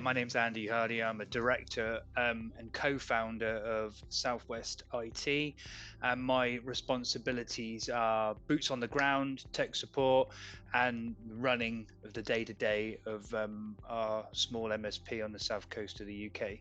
My name's Andy Hardy. I'm a director and co-founder of Southwest IT, and my responsibilities are boots on the ground, tech support, and running of the day-to-day of our small MSP on the south coast of the UK.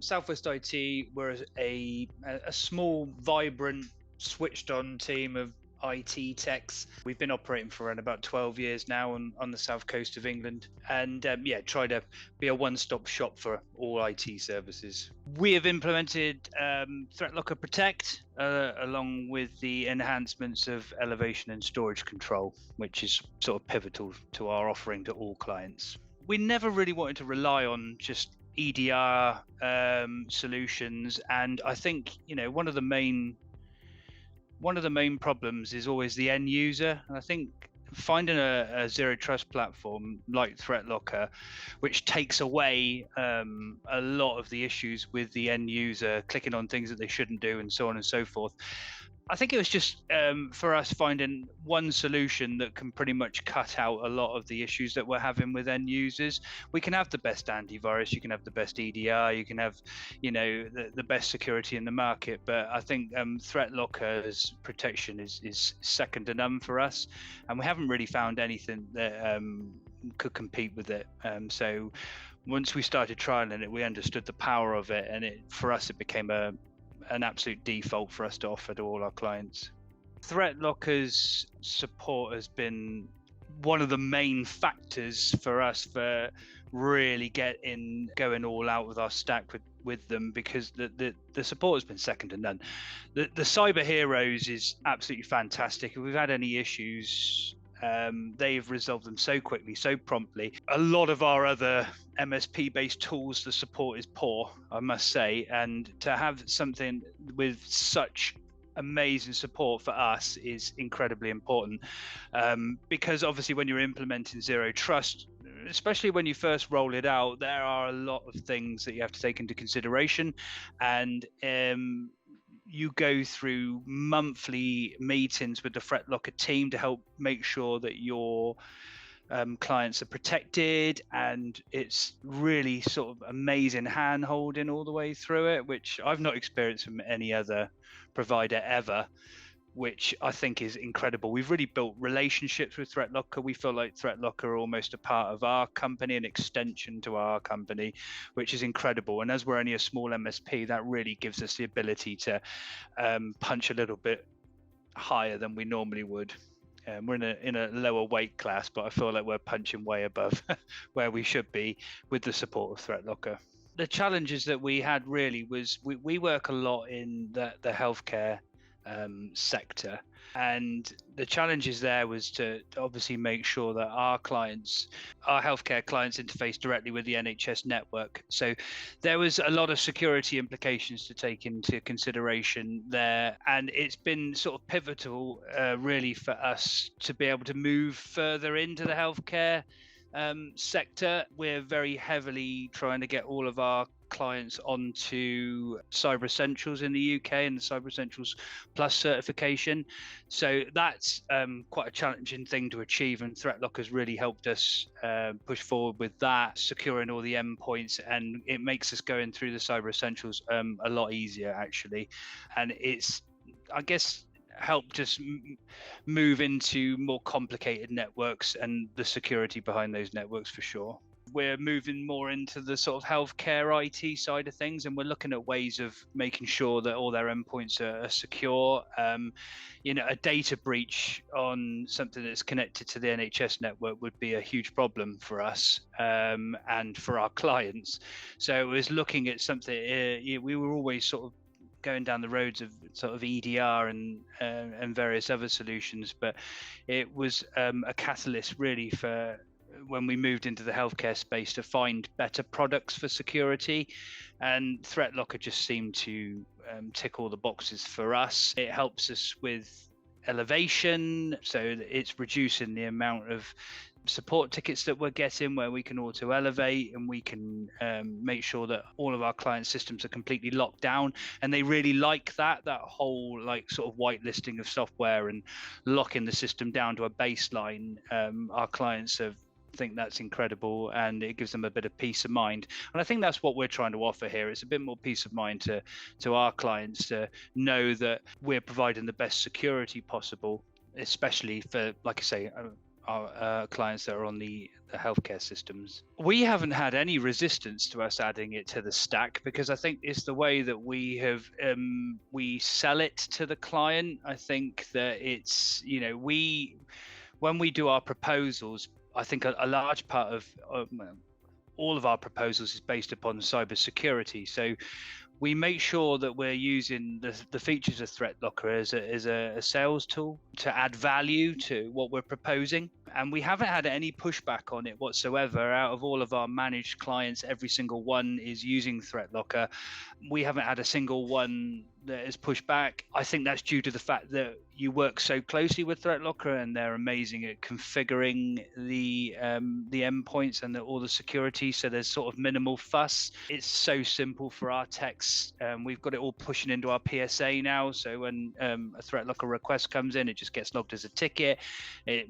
Southwest IT, we're a small, vibrant, switched-on team of IT techs. We've been operating for around about 12 years now on the south coast of England, and try to be a one-stop shop for all IT services. We have implemented ThreatLocker Protect along with the enhancements of elevation and storage control, which is sort of pivotal to our offering to all clients. We never really wanted to rely on just EDR solutions, and I think one of the main problems is always the end user. And I think finding a zero trust platform like ThreatLocker, which takes away a lot of the issues with the end user clicking on things that they shouldn't do and so on and so forth. I think it was just for us finding one solution that can pretty much cut out a lot of the issues that we're having with end users. We can have the best antivirus, you can have the best EDR, you can have, the best security in the market. But I think ThreatLocker's protection is second to none for us, and we haven't really found anything that could compete with it. So once we started trialing it, we understood the power of it, and for us it became an absolute default for us to offer to all our clients. ThreatLocker's support has been one of the main factors for us for really going all out with our stack with them, because the support has been second to none. The cyber heroes is absolutely fantastic. If we've had any issues, they've resolved them so quickly, so promptly. A lot of our other MSP-based tools, the support is poor, I must say, and to have something with such amazing support for us is incredibly important, because obviously when you're implementing zero trust, especially when you first roll it out, there are a lot of things that you have to take into consideration, and you go through monthly meetings with the ThreatLocker team to help make sure that your clients are protected, and it's really sort of amazing hand holding all the way through it, which I've not experienced from any other provider ever, which I think is incredible. We've really built relationships with ThreatLocker. We feel like ThreatLocker are almost a part of our company, an extension to our company, which is incredible. And as we're only a small MSP, that really gives us the ability to punch a little bit higher than we normally would. We're in a lower weight class, but I feel like we're punching way above where we should be with the support of ThreatLocker. The challenges that we had really was we work a lot in the healthcare sector, and the challenges there was to obviously make sure that our healthcare clients interface directly with the NHS network. So there was a lot of security implications to take into consideration there, and it's been sort of pivotal really for us to be able to move further into the healthcare sector. We're very heavily trying to get all of our clients onto Cyber Essentials in the UK and the Cyber Essentials Plus certification. So that's quite a challenging thing to achieve, and ThreatLocker's really helped us push forward with that, securing all the endpoints, and it makes us going through the Cyber Essentials a lot easier actually. And it's, I guess, helped us move into more complicated networks and the security behind those networks for sure. We're moving more into the sort of healthcare IT side of things, and we're looking at ways of making sure that all their endpoints are secure. A data breach on something that's connected to the NHS network would be a huge problem for us and for our clients. So it was looking at something, we were always sort of going down the roads of sort of EDR and various other solutions, but it was a catalyst really for when we moved into the healthcare space to find better products for security, and ThreatLocker just seemed to tick all the boxes for us. It helps us with elevation, so it's reducing the amount of support tickets that we're getting, where we can auto elevate, and we can make sure that all of our client systems are completely locked down, and they really like that whole like sort of whitelisting of software and locking the system down to a baseline. Our clients have think that's incredible, and it gives them a bit of peace of mind. And I think that's what we're trying to offer here. It's a bit more peace of mind to our clients, to know that we're providing the best security possible, especially for, like I say, our clients that are on the healthcare systems. We haven't had any resistance to us adding it to the stack, because I think it's the way that we have we sell it to the client. I think that it's, when we do our proposals, I think a large part of all of our proposals is based upon cybersecurity. So we make sure that we're using the features of ThreatLocker as a sales tool to add value to what we're proposing. And we haven't had any pushback on it whatsoever. Out of all of our managed clients, every single one is using ThreatLocker. We haven't had a single one that has pushed back. I think that's due to the fact that you work so closely with ThreatLocker, and they're amazing at configuring the endpoints and all the security. So there's sort of minimal fuss. It's so simple for our techs. We've got it all pushing into our PSA now. So when a ThreatLocker request comes in, it just gets logged as a ticket.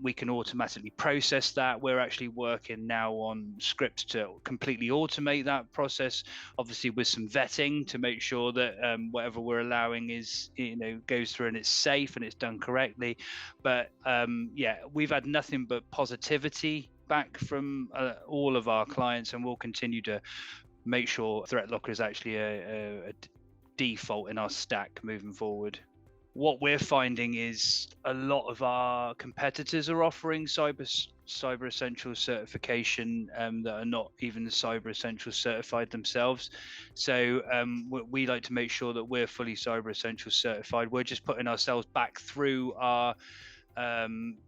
We can automatically process that. We're actually working now on scripts to completely automate that process, obviously with some vetting to make sure that whatever we're allowing is, goes through and it's safe and it's done correctly. But we've had nothing but positivity back from all of our clients, and we'll continue to make sure ThreatLocker is actually a default in our stack moving forward. What we're finding is a lot of our competitors are offering Cyber Essentials certification that are not even Cyber Essentials certified themselves. So we like to make sure that we're fully Cyber Essentials certified. We're just putting ourselves back through our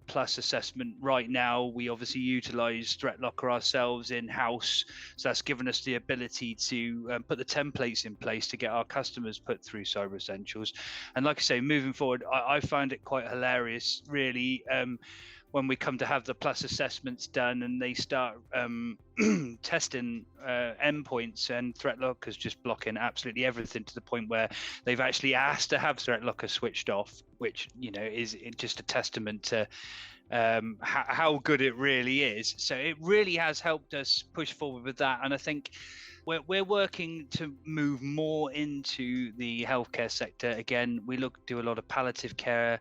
plus assessment right now. We obviously utilize ThreatLocker ourselves in-house, so that's given us the ability to put the templates in place to get our customers put through Cyber Essentials. And like I say, moving forward, I found it quite hilarious, really, when we come to have the plus assessments done and they start testing endpoints, and ThreatLocker's just blocking absolutely everything, to the point where they've actually asked to have ThreatLocker switched off, which is just a testament to how good it really is. So it really has helped us push forward with that. And I think we're working to move more into the healthcare sector. Again, we do a lot of palliative care,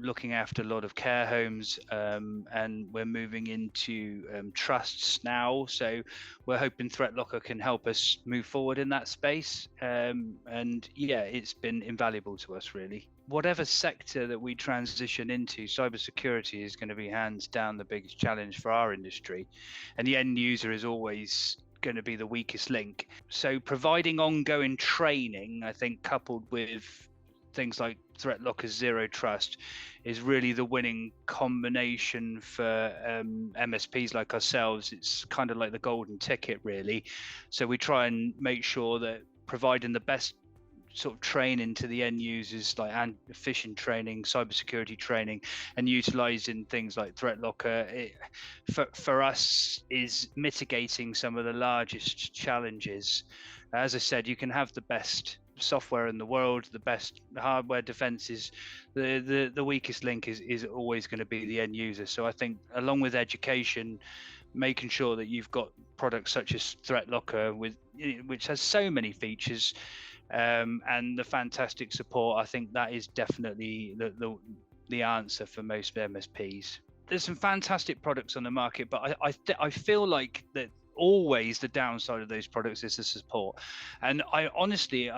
looking after a lot of care homes, and we're moving into trusts now. So we're hoping ThreatLocker can help us move forward in that space. And yeah, it's been invaluable to us, really. Whatever sector that we transition into, cybersecurity is going to be hands down the biggest challenge for our industry, and the end user is always going to be the weakest link. So providing ongoing training, I think, coupled with things like ThreatLocker's Zero Trust, is really the winning combination for MSPs like ourselves. It's kind of like the golden ticket, really. So we try and make sure that providing the best sort of training to the end users, like phishing training, cybersecurity training, and utilizing things like ThreatLocker, for us, is mitigating some of the largest challenges. As I said, you can have the best software in the world, the best hardware defenses, the weakest link is always going to be the end user. So I think, along with education, making sure that you've got products such as ThreatLocker, which has so many features, and the fantastic support, I think that is definitely the answer for most MSPs. There's some fantastic products on the market, but I feel like that always the downside of those products is the support. And I honestly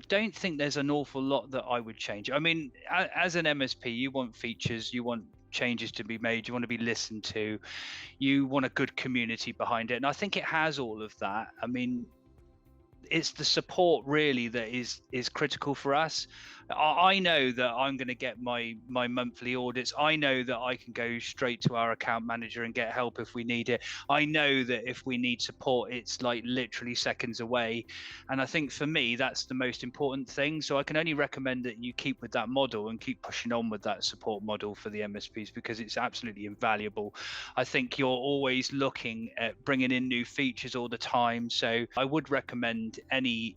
don't think there's an awful lot that I would change. I mean, as an MSP, you want features, you want changes to be made, you want to be listened to, you want a good community behind it, and I think it has all of that. I mean, it's the support really that is critical for us. I know that I'm going to get my monthly audits. I know that I can go straight to our account manager and get help if we need it. I know that if we need support, it's like literally seconds away. And I think for me, that's the most important thing. So I can only recommend that you keep with that model and keep pushing on with that support model for the MSPs, because it's absolutely invaluable. I think you're always looking at bringing in new features all the time. So I would recommend any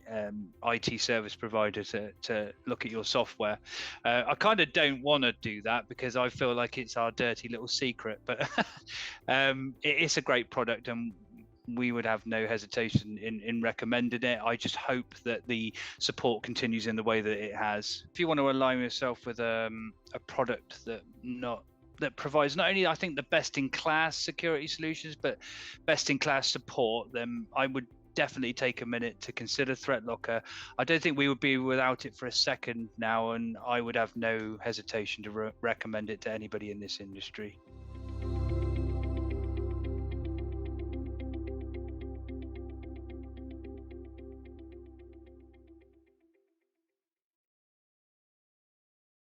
IT service provider to look at your your software. I kind of don't want to do that because I feel like it's our dirty little secret, but it's a great product, and we would have no hesitation in recommending it. I just hope that the support continues in the way that it has. If you want to align yourself with a product that provides not only, I think, the best-in-class security solutions, but best-in-class support, then I would definitely take a minute to consider ThreatLocker. I don't think we would be without it for a second now, and I would have no hesitation to recommend it to anybody in this industry.